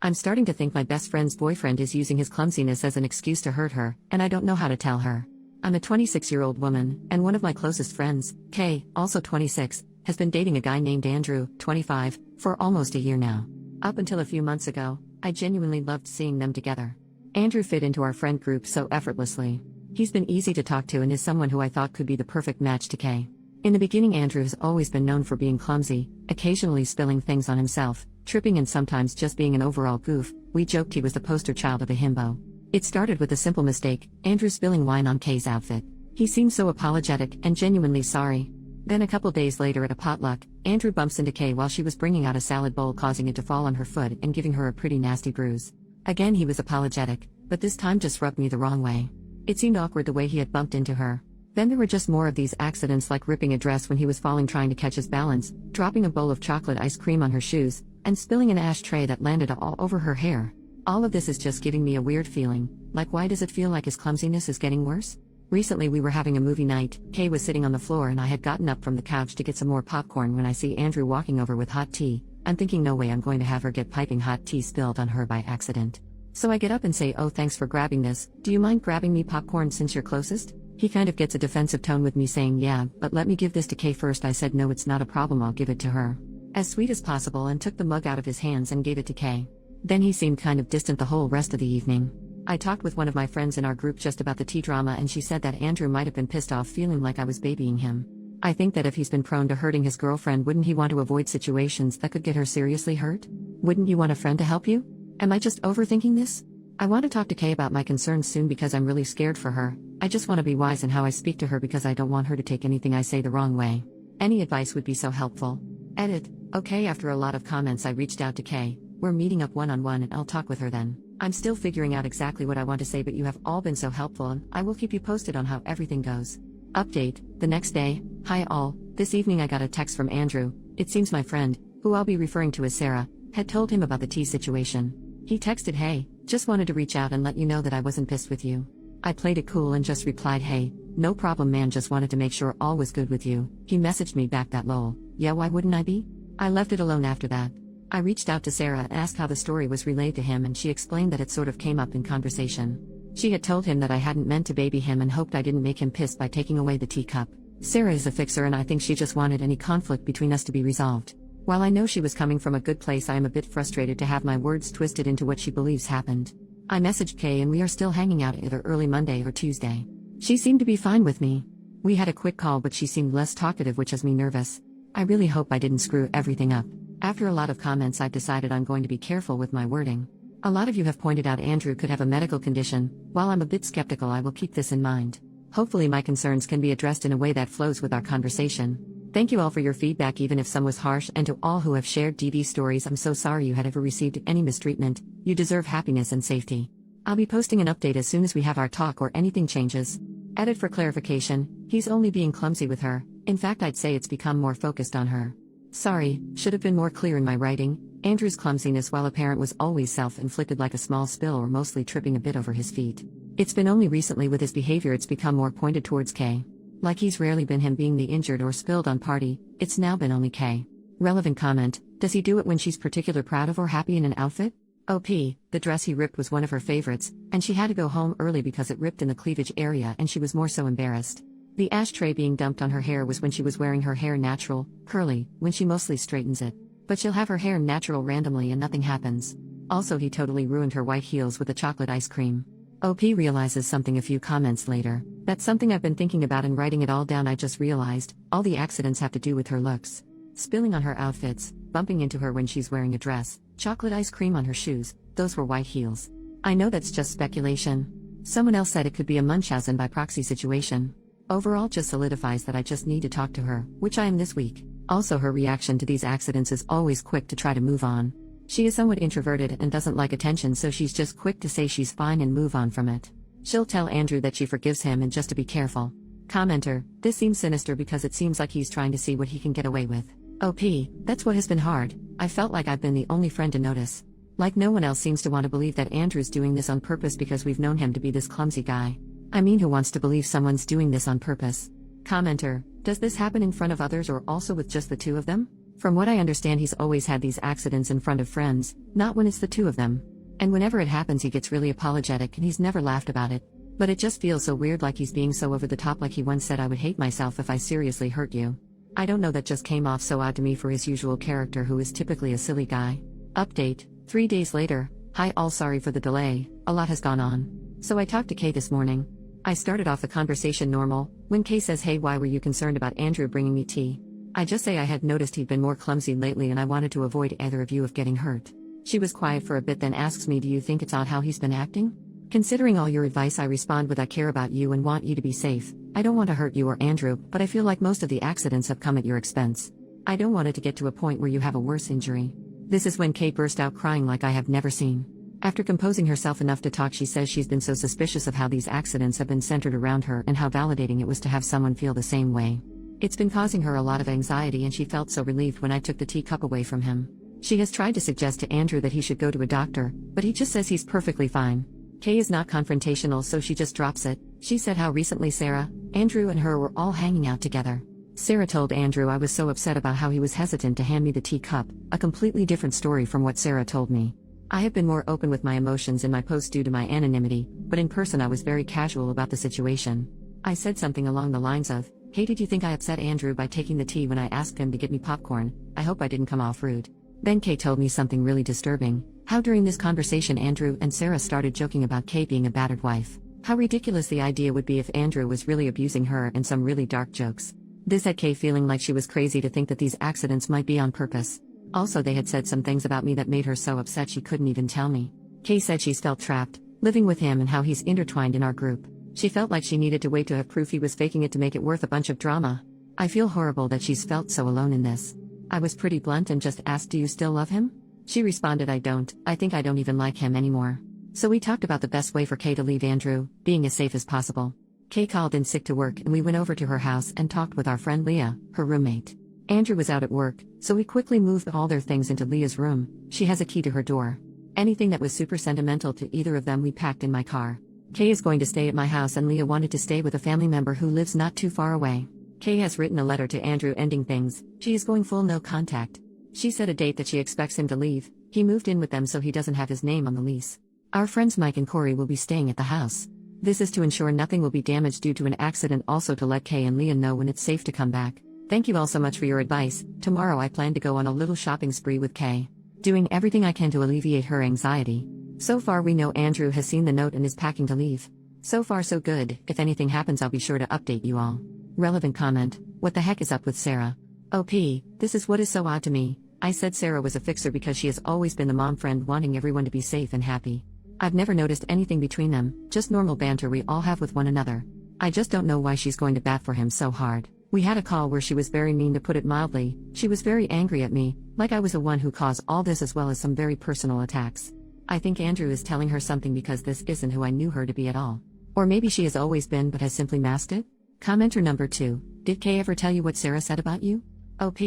I'm starting to think my best friend's boyfriend is using his clumsiness as an excuse to hurt her, and I don't know how to tell her. I'm a 26-year-old woman, and one of my closest friends, Kay, also 26, has been dating a guy named Andrew, 25, for almost a year now. Up until a few months ago, I genuinely loved seeing them together. Andrew fit into our friend group so effortlessly. He's been easy to talk to and is someone who I thought could be the perfect match to Kay. In the beginning, Andrew has always been known for being clumsy, occasionally spilling things on himself, tripping and sometimes just being an overall goof. We joked he was the poster child of a himbo. It started with a simple mistake, Andrew spilling wine on Kay's outfit. He seemed so apologetic and genuinely sorry. Then a couple days later at a potluck, Andrew bumps into Kay while she was bringing out a salad bowl, causing it to fall on her foot and giving her a pretty nasty bruise. Again he was apologetic, but this time just rubbed me the wrong way. It seemed awkward the way he had bumped into her. Then there were just more of these accidents, like ripping a dress when he was falling trying to catch his balance, dropping a bowl of chocolate ice cream on her shoes, and spilling an ashtray that landed all over her hair. All of this is just giving me a weird feeling, like why does it feel like his clumsiness is getting worse? Recently we were having a movie night, Kay was sitting on the floor and I had gotten up from the couch to get some more popcorn when I see Andrew walking over with hot tea. I'm thinking no way I'm going to have her get piping hot tea spilled on her by accident. So I get up and say, "Oh, thanks for grabbing this, do you mind grabbing me popcorn since you're closest?" He kind of gets a defensive tone with me saying, "Yeah, but let me give this to Kay first." I said, "No, it's not a problem, I'll give it to her." As sweet as possible, and took the mug out of his hands and gave it to Kay. Then he seemed kind of distant the whole rest of the evening. I talked with one of my friends in our group just about the tea drama, and she said that Andrew might have been pissed off, feeling like I was babying him. I think that if he's been prone to hurting his girlfriend, wouldn't he want to avoid situations that could get her seriously hurt? Wouldn't you want a friend to help you? Am I just overthinking this? I want to talk to Kay about my concerns soon because I'm really scared for her. I just want to be wise in how I speak to her because I don't want her to take anything I say the wrong way. Any advice would be so helpful. Edit. Okay, after a lot of comments I reached out to Kay. We're meeting up one-on-one and I'll talk with her then. I'm still figuring out exactly what I want to say, but you have all been so helpful and I will keep you posted on how everything goes. Update. The next day. Hi all. This evening I got a text from Andrew. It seems my friend, who I'll be referring to as Sarah, had told him about the tea situation. He texted, "Hey, just wanted to reach out and let you know that I wasn't pissed with you." I played it cool and just replied, "Hey, no problem man, just wanted to make sure all was good with you." He messaged me back that lol. Yeah, why wouldn't I be? I left it alone after that. I reached out to Sarah and asked how the story was relayed to him, and she explained that it sort of came up in conversation. She had told him that I hadn't meant to baby him and hoped I didn't make him pissed by taking away the teacup. Sarah is a fixer and I think she just wanted any conflict between us to be resolved. While I know she was coming from a good place, I am a bit frustrated to have my words twisted into what she believes happened. I messaged Kay and we are still hanging out either early Monday or Tuesday. She seemed to be fine with me. We had a quick call, but she seemed less talkative, which has me nervous. I really hope I didn't screw everything up. After a lot of comments, I've decided I'm going to be careful with my wording. A lot of you have pointed out Andrew could have a medical condition. While I'm a bit skeptical, I will keep this in mind. Hopefully my concerns can be addressed in a way that flows with our conversation. Thank you all for your feedback, even if some was harsh, and to all who have shared DV stories, I'm so sorry you had ever received any mistreatment. You deserve happiness and safety. I'll be posting an update as soon as we have our talk or anything changes. Edit. For clarification, he's only being clumsy with her. In fact, I'd say it's become more focused on her. Sorry, should have been more clear in my writing. Andrew's clumsiness, while apparent, was always self-inflicted, like a small spill or mostly tripping a bit over his feet. It's been only recently with his behavior it's become more pointed towards Kay. Like he's rarely been him being the injured or spilled on party, it's now been only Kay. Relevant comment, does he do it when she's particularly proud of or happy in an outfit? OP, the dress he ripped was one of her favorites, and she had to go home early because it ripped in the cleavage area and she was more so embarrassed. The ashtray being dumped on her hair was when she was wearing her hair natural, curly, when she mostly straightens it. But she'll have her hair natural randomly and nothing happens. Also, he totally ruined her white heels with the chocolate ice cream. OP realizes something a few comments later. That's something I've been thinking about, and writing it all down I just realized, all the accidents have to do with her looks. Spilling on her outfits, bumping into her when she's wearing a dress, chocolate ice cream on her shoes, those were white heels. I know that's just speculation. Someone else said it could be a Munchausen by proxy situation. Overall just solidifies that I just need to talk to her, which I am this week. Also, her reaction to these accidents is always quick to try to move on. She is somewhat introverted and doesn't like attention, so she's just quick to say she's fine and move on from it. She'll tell Andrew that she forgives him and just to be careful. Commenter, this seems sinister because it seems like he's trying to see what he can get away with. OP, that's what has been hard. I felt like I've been the only friend to notice. Like no one else seems to want to believe that Andrew's doing this on purpose because we've known him to be this clumsy guy. I mean, who wants to believe someone's doing this on purpose? Commenter, does this happen in front of others or also with just the two of them? From what I understand, he's always had these accidents in front of friends, not when it's the two of them. And whenever it happens, he gets really apologetic and he's never laughed about it. But it just feels so weird, like he's being so over the top, like he once said, "I would hate myself if I seriously hurt you." I don't know, that just came off so odd to me for his usual character, who is typically a silly guy. Update: 3 days later. Hi all, sorry for the delay, a lot has gone on. So I talked to Kay this morning. I started off the conversation normal, when Kay says, "Hey, why were you concerned about Andrew bringing me tea?" I just say I had noticed he'd been more clumsy lately and I wanted to avoid either of you of getting hurt. She was quiet for a bit, then asks me, "Do you think it's odd how he's been acting?" Considering all your advice, I respond with, "I care about you and want you to be safe. I don't want to hurt you or Andrew, but I feel like most of the accidents have come at your expense. I don't want it to get to a point where you have a worse injury." This is when Kay burst out crying like I have never seen. After composing herself enough to talk, she says she's been so suspicious of how these accidents have been centered around her and how validating it was to have someone feel the same way. It's been causing her a lot of anxiety, and she felt so relieved when I took the teacup away from him. She has tried to suggest to Andrew that he should go to a doctor, but he just says he's perfectly fine. Kay is not confrontational, so she just drops it. She said how recently Sarah, Andrew and her were all hanging out together. Sarah told Andrew I was so upset about how he was hesitant to hand me the teacup, a completely different story from what Sarah told me. I have been more open with my emotions in my post due to my anonymity, but in person I was very casual about the situation. I said something along the lines of, "Hey, did you think I upset Andrew by taking the tea when I asked him to get me popcorn? I hope I didn't come off rude." Then Kay told me something really disturbing, how during this conversation Andrew and Sarah started joking about Kay being a battered wife. How ridiculous the idea would be if Andrew was really abusing her, and some really dark jokes. This had Kay feeling like she was crazy to think that these accidents might be on purpose. Also, they had said some things about me that made her so upset she couldn't even tell me. Kay said she's felt trapped, living with him, and how he's intertwined in our group. She felt like she needed to wait to have proof he was faking it to make it worth a bunch of drama. I feel horrible that she's felt so alone in this. I was pretty blunt and just asked, "Do you still love him?" She responded, "I don't. I think I don't even like him anymore." So we talked about the best way for Kay to leave Andrew, being as safe as possible. Kay called in sick to work and we went over to her house and talked with our friend Leah, her roommate. Andrew was out at work, so we quickly moved all their things into Leah's room. She has a key to her door. Anything that was super sentimental to either of them we packed in my car. Kay is going to stay at my house and Leah wanted to stay with a family member who lives not too far away. Kay has written a letter to Andrew ending things. She is going full no contact. She set a date that she expects him to leave. He moved in with them so he doesn't have his name on the lease. Our friends Mike and Corey will be staying at the house. This is to ensure nothing will be damaged due to an accident, also to let Kay and Leah know when it's safe to come back. Thank you all so much for your advice. Tomorrow I plan to go on a little shopping spree with Kay, doing everything I can to alleviate her anxiety. So far we know Andrew has seen the note and is packing to leave. So far so good. If anything happens I'll be sure to update you all. Relevant comment: what the heck is up with Sarah? OP, this is what is so odd to me. I said Sarah was a fixer because she has always been the mom friend wanting everyone to be safe and happy. I've never noticed anything between them, just normal banter we all have with one another. I just don't know why she's going to bat for him so hard. We had a call where she was very mean, to put it mildly. She was very angry at me, like I was the one who caused all this, as well as some very personal attacks. I think Andrew is telling her something because this isn't who I knew her to be at all. Or maybe she has always been but has simply masked it? Commenter number 2. Did Kay ever tell you what Sarah said about you? OP,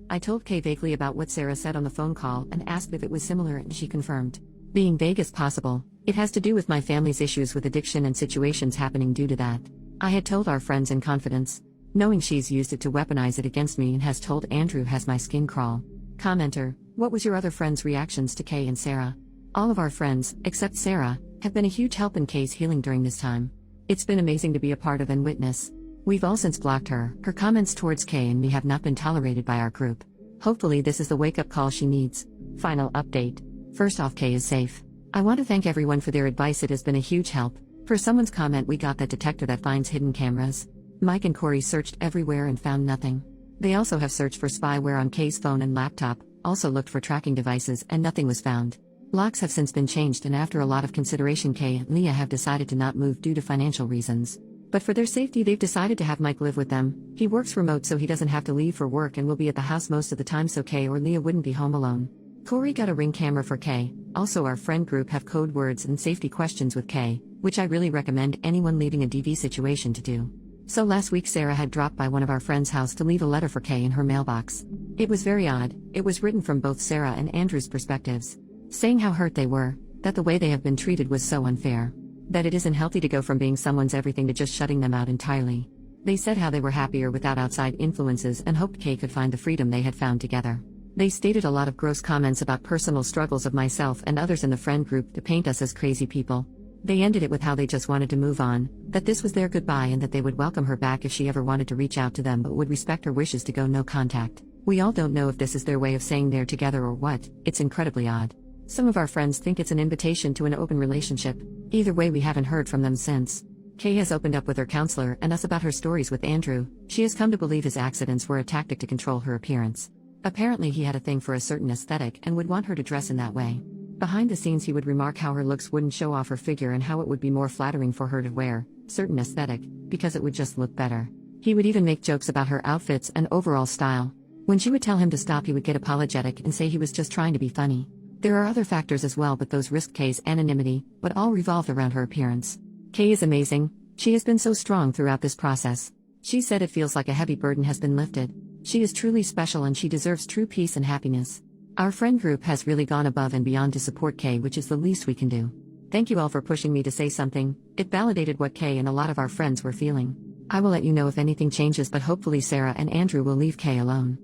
I told Kay vaguely about what Sarah said on the phone call and asked if it was similar and she confirmed. Being vague as possible, it has to do with my family's issues with addiction and situations happening due to that. I had told our friends in confidence, knowing she's used it to weaponize it against me, and has told Andrew has my skin crawl. Commenter, what was your other friends' reactions to Kay and Sarah? All of our friends, except Sarah, have been a huge help in Kay's healing during this time. It's been amazing to be a part of and witness. We've all since blocked her. Her comments towards Kay and me have not been tolerated by our group. Hopefully this is the wake-up call she needs. Final update. First off, Kay is safe. I want to thank everyone for their advice, it has been a huge help. For someone's comment, we got that detector that finds hidden cameras. Mike and Corey searched everywhere and found nothing. They also have searched for spyware on Kay's phone and laptop, also looked for tracking devices, and nothing was found. Locks have since been changed, and after a lot of consideration Kay and Leah have decided to not move due to financial reasons. But for their safety they've decided to have Mike live with them. He works remote so he doesn't have to leave for work and will be at the house most of the time so Kay or Leah wouldn't be home alone. Corey got a Ring camera for Kay. Also our friend group have code words and safety questions with Kay, which I really recommend anyone leaving a DV situation to do. So last week Sarah had dropped by one of our friends' house to leave a letter for Kay in her mailbox. It was very odd. It was written from both Sarah and Andrew's perspectives, saying how hurt they were, that the way they have been treated was so unfair, that it isn't healthy to go from being someone's everything to just shutting them out entirely. They said how they were happier without outside influences and hoped Kay could find the freedom they had found together. They stated a lot of gross comments about personal struggles of myself and others in the friend group to paint us as crazy people. They ended it with how they just wanted to move on, that this was their goodbye and that they would welcome her back if she ever wanted to reach out to them but would respect her wishes to go no contact. We all don't know if this is their way of saying they're together or what. It's incredibly odd. Some of our friends think it's an invitation to an open relationship. Either way, we haven't heard from them since. Kay has opened up with her counselor and us about her stories with Andrew. She has come to believe his accidents were a tactic to control her appearance. Apparently he had a thing for a certain aesthetic and would want her to dress in that way. Behind the scenes he would remark how her looks wouldn't show off her figure and how it would be more flattering for her to wear certain aesthetic, because it would just look better. He would even make jokes about her outfits and overall style. When she would tell him to stop, he would get apologetic and say he was just trying to be funny. There are other factors as well, but those risked Kay's anonymity, but all revolved around her appearance. Kay is amazing. She has been so strong throughout this process. She said it feels like a heavy burden has been lifted. She is truly special and she deserves true peace and happiness. Our friend group has really gone above and beyond to support Kay, which is the least we can do. Thank you all for pushing me to say something. It validated what Kay and a lot of our friends were feeling. I will let you know if anything changes, but hopefully Sarah and Andrew will leave Kay alone.